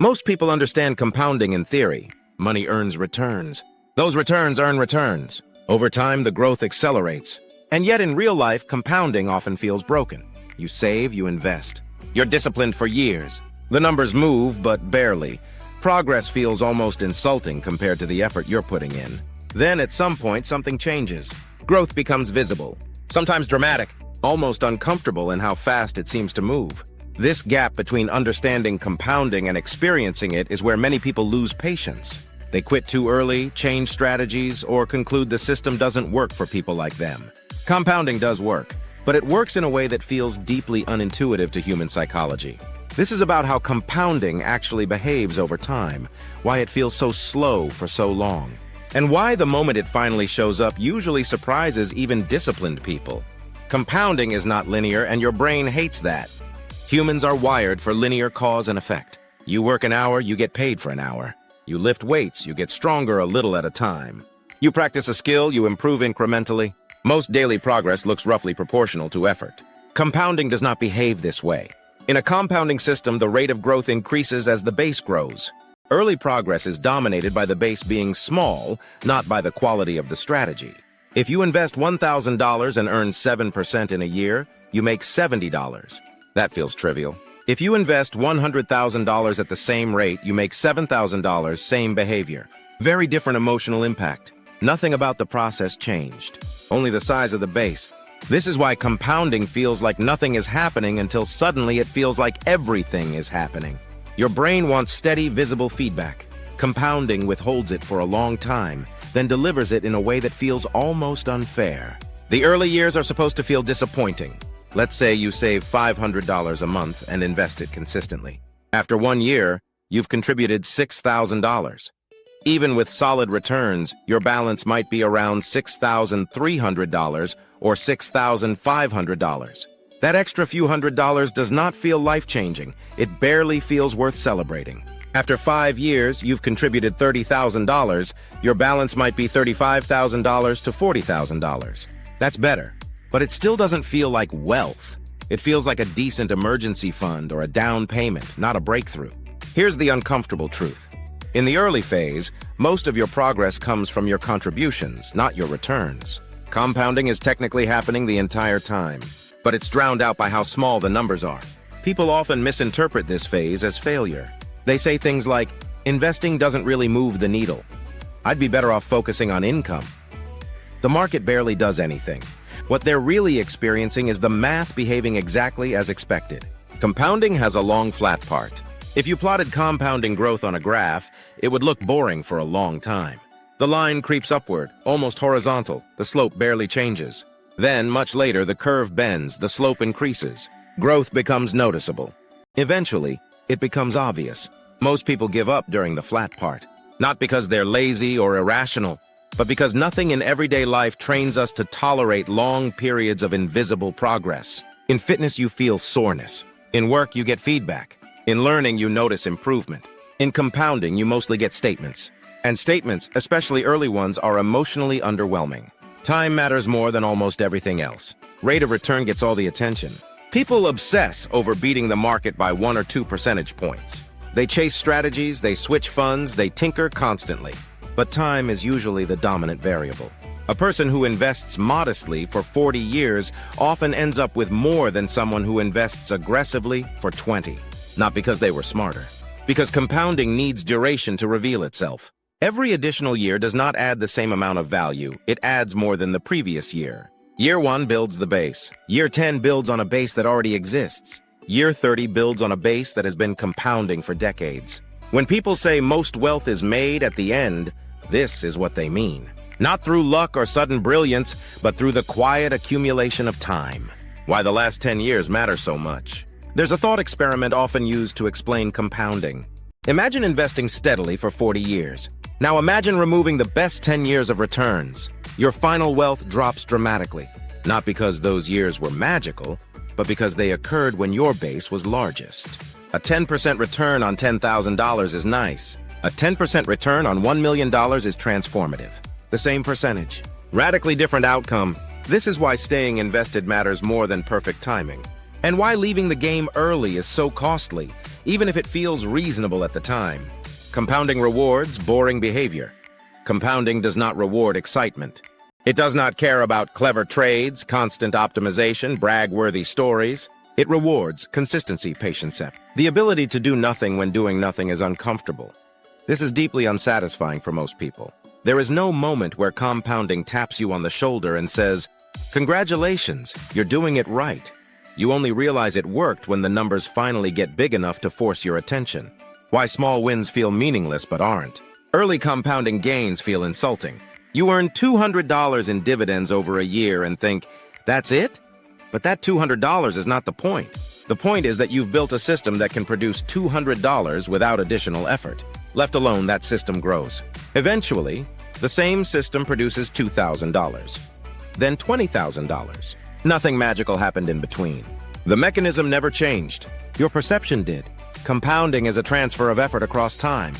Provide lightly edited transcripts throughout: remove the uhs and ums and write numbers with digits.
Most people understand compounding in theory. Money earns returns. Those returns earn returns. Over time, the growth accelerates. And yet in real life, compounding often feels broken. You save, you invest. You're disciplined for years. The numbers move, but barely. Progress feels almost insulting compared to the effort you're putting in. Then at some point, something changes. Growth becomes visible. Sometimes dramatic, almost uncomfortable in how fast it seems to move. This gap between understanding compounding and experiencing it is where many people lose patience. They quit too early, change strategies, or conclude the system doesn't work for people like them. Compounding does work, but it works in a way that feels deeply unintuitive to human psychology. This is about how compounding actually behaves over time, why it feels so slow for so long, and why the moment it finally shows up usually surprises even disciplined people. Compounding is not linear, and your brain hates that. Humans are wired for linear cause and effect. You work an hour, you get paid for an hour. You lift weights, you get stronger a little at a time. You practice a skill, you improve incrementally. Most daily progress looks roughly proportional to effort. Compounding does not behave this way. In a compounding system, the rate of growth increases as the base grows. Early progress is dominated by the base being small, not by the quality of the strategy. If you invest $1,000 and earn 7% in a year, you make $70. That feels trivial. If you invest $100,000 at the same rate, you make $7,000, same behavior. Very different emotional impact. Nothing about the process changed. Only the size of the base. This is why compounding feels like nothing is happening until suddenly it feels like everything is happening. Your brain wants steady, visible feedback. Compounding withholds it for a long time, then delivers it in a way that feels almost unfair. The early years are supposed to feel disappointing. Let's say you save $500 a month and invest it consistently. After 1 year, you've contributed $6,000. Even with solid returns, your balance might be around $6,300 or $6,500. That extra few $100s does not feel life-changing. It barely feels worth celebrating. After 5 years, you've contributed $30,000. Your balance might be $35,000 to $40,000. That's better. But it still doesn't feel like wealth. It feels like a decent emergency fund or a down payment, not a breakthrough. Here's the uncomfortable truth. In the early phase, most of your progress comes from your contributions, not your returns. Compounding is technically happening the entire time, but it's drowned out by how small the numbers are. People often misinterpret this phase as failure. They say things like, investing doesn't really move the needle. I'd be better off focusing on income. The market barely does anything. What they're really experiencing is the math behaving exactly as expected. Compounding has a long flat part. If you plotted compounding growth on a graph, it would look boring for a long time. The line creeps upward, almost horizontal. The slope barely changes. Then, much later, the curve bends, the slope increases. Growth becomes noticeable. Eventually, it becomes obvious. Most people give up during the flat part. Not because they're lazy or irrational, but because nothing in everyday life trains us to tolerate long periods of invisible progress. In fitness, you feel soreness. In work, you get feedback. In learning, you notice improvement. In compounding, you mostly get statements. And statements, especially early ones, are emotionally underwhelming. Time matters more than almost everything else. Rate of return gets all the attention. People obsess over beating the market by 1 or 2 percentage points. They chase strategies, they switch funds, they tinker constantly. But time is usually the dominant variable. A person who invests modestly for 40 years often ends up with more than someone who invests aggressively for 20. Not because they were smarter. Because compounding needs duration to reveal itself. Every additional year does not add the same amount of value. It adds more than the previous year. Year 1 builds the base. Year 10 builds on a base that already exists. Year 30 builds on a base that has been compounding for decades. When people say most wealth is made at the end, this is what they mean. Not through luck or sudden brilliance, but through the quiet accumulation of time. Why the last 10 years matter so much. There's a thought experiment often used to explain compounding. Imagine investing steadily for 40 years. Now imagine removing the best 10 years of returns. Your final wealth drops dramatically. Not because those years were magical, but because they occurred when your base was largest. A 10% return on $10,000 is nice. A 10% return on $1 million is transformative. The same percentage. Radically different outcome. This is why staying invested matters more than perfect timing. And why leaving the game early is so costly. even if it feels reasonable at the time. Compounding rewards boring behavior. Compounding does not reward excitement. It does not care about clever trades, constant optimization, brag-worthy stories. It rewards consistency, patience, the ability to do nothing when doing nothing is uncomfortable. This is deeply unsatisfying for most people. There is no moment where compounding taps you on the shoulder and says, "Congratulations, you're doing it right." You only realize it worked when the numbers finally get big enough to force your attention. Why small wins feel meaningless but aren't. Early compounding gains feel insulting. You earn $200 in dividends over a year and think, "That's it?" But that $200 is not the point. The point is that you've built a system that can produce $200 without additional effort. Left alone, that system grows. Eventually, the same system produces $2,000. Then $20,000. Nothing magical happened in between. The mechanism never changed. Your perception did. Compounding is a transfer of effort across time.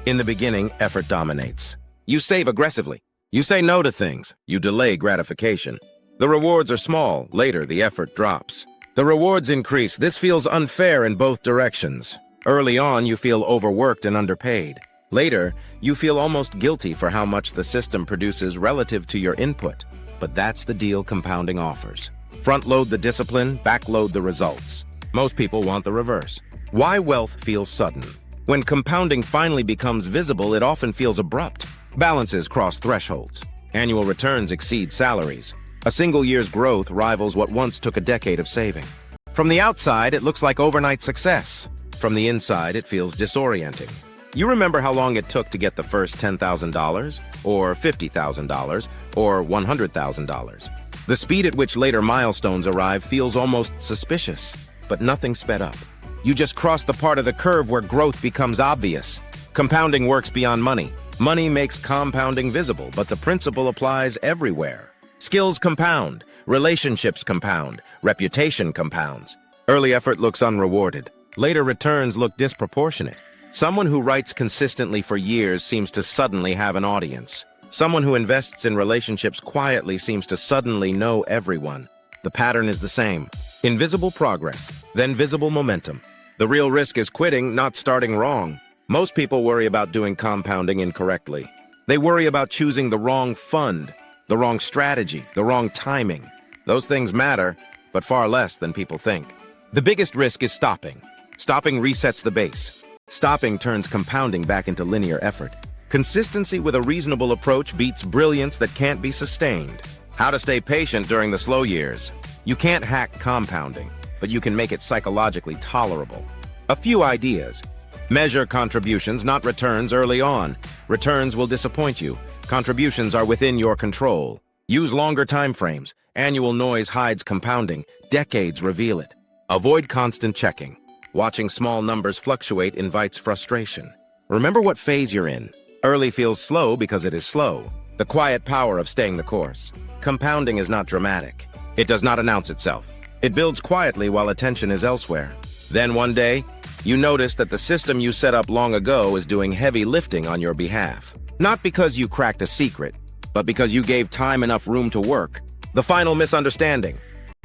In the beginning, effort dominates. You save aggressively. You say no to things. You delay gratification. The rewards are small. Later, the effort drops. The rewards increase. This feels unfair in both directions. Early on, you feel overworked and underpaid. Later, you feel almost guilty for how much the system produces relative to your input. But that's the deal compounding offers. Front-load the discipline, back-load the results. Most people want the reverse. Why wealth feels sudden? When compounding finally becomes visible, it often feels abrupt. Balances cross thresholds. Annual returns exceed salaries. A single year's growth rivals what once took a decade of saving. From the outside, it looks like overnight success. From the inside, it feels disorienting. You remember how long it took to get the first $10,000, or $50,000, or $100,000. The speed at which later milestones arrive feels almost suspicious, but nothing sped up. You just crossed the part of the curve where growth becomes obvious. Compounding works beyond money. Money makes compounding visible, but the principle applies everywhere. Skills compound, relationships compound, reputation compounds. Early effort looks unrewarded. Later returns look disproportionate. Someone who writes consistently for years seems to suddenly have an audience. Someone who invests in relationships quietly seems to suddenly know everyone. The pattern is the same. Invisible progress, then visible momentum. The real risk is quitting, not starting wrong. Most people worry about doing compounding incorrectly. They worry about choosing the wrong fund, the wrong strategy, the wrong timing. Those things matter, but far less than people think. The biggest risk is stopping. Stopping resets the base. Stopping turns compounding back into linear effort. Consistency with a reasonable approach beats brilliance that can't be sustained. How to stay patient during the slow years. You can't hack compounding, but you can make it psychologically tolerable. A few ideas. Measure contributions, not returns, early on. Returns will disappoint you. Contributions are within your control. Use longer time frames. Annual noise hides compounding. Decades reveal it. Avoid constant checking. Watching small numbers fluctuate invites frustration. Remember what phase you're in. Early feels slow because it is slow. The quiet power of staying the course. Compounding is not dramatic. It does not announce itself. It builds quietly while attention is elsewhere. Then one day, you notice that the system you set up long ago is doing heavy lifting on your behalf. Not because you cracked a secret, but because you gave time enough room to work. The final misunderstanding.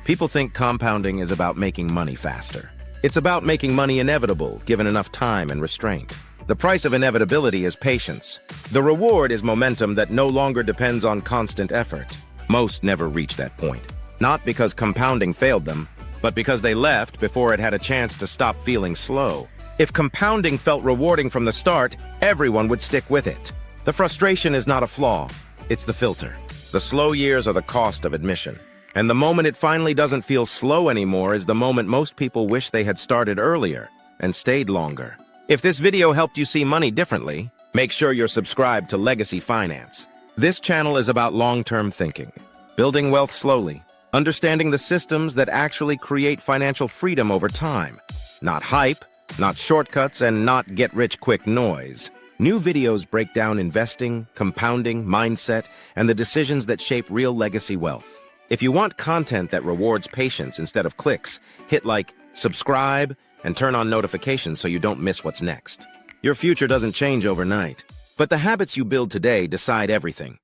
People think compounding is about making money faster. It's about making money inevitable, given enough time and restraint. The price of inevitability is patience. The reward is momentum that no longer depends on constant effort. Most never reach that point. Not because compounding failed them, but because they left before it had a chance to stop feeling slow. If compounding felt rewarding from the start, everyone would stick with it. The frustration is not a flaw, it's the filter. The slow years are the cost of admission. And the moment it finally doesn't feel slow anymore is the moment most people wish they had started earlier and stayed longer. If this video helped you see money differently, make sure you're subscribed to Legacy Finance. This channel is about long-term thinking, building wealth slowly, understanding the systems that actually create financial freedom over time. Not hype, not shortcuts, and not get-rich-quick noise. New videos break down investing, compounding, mindset, and the decisions that shape real legacy wealth. If you want content that rewards patience instead of clicks, hit like, subscribe, and turn on notifications so you don't miss what's next. Your future doesn't change overnight, but the habits you build today decide everything.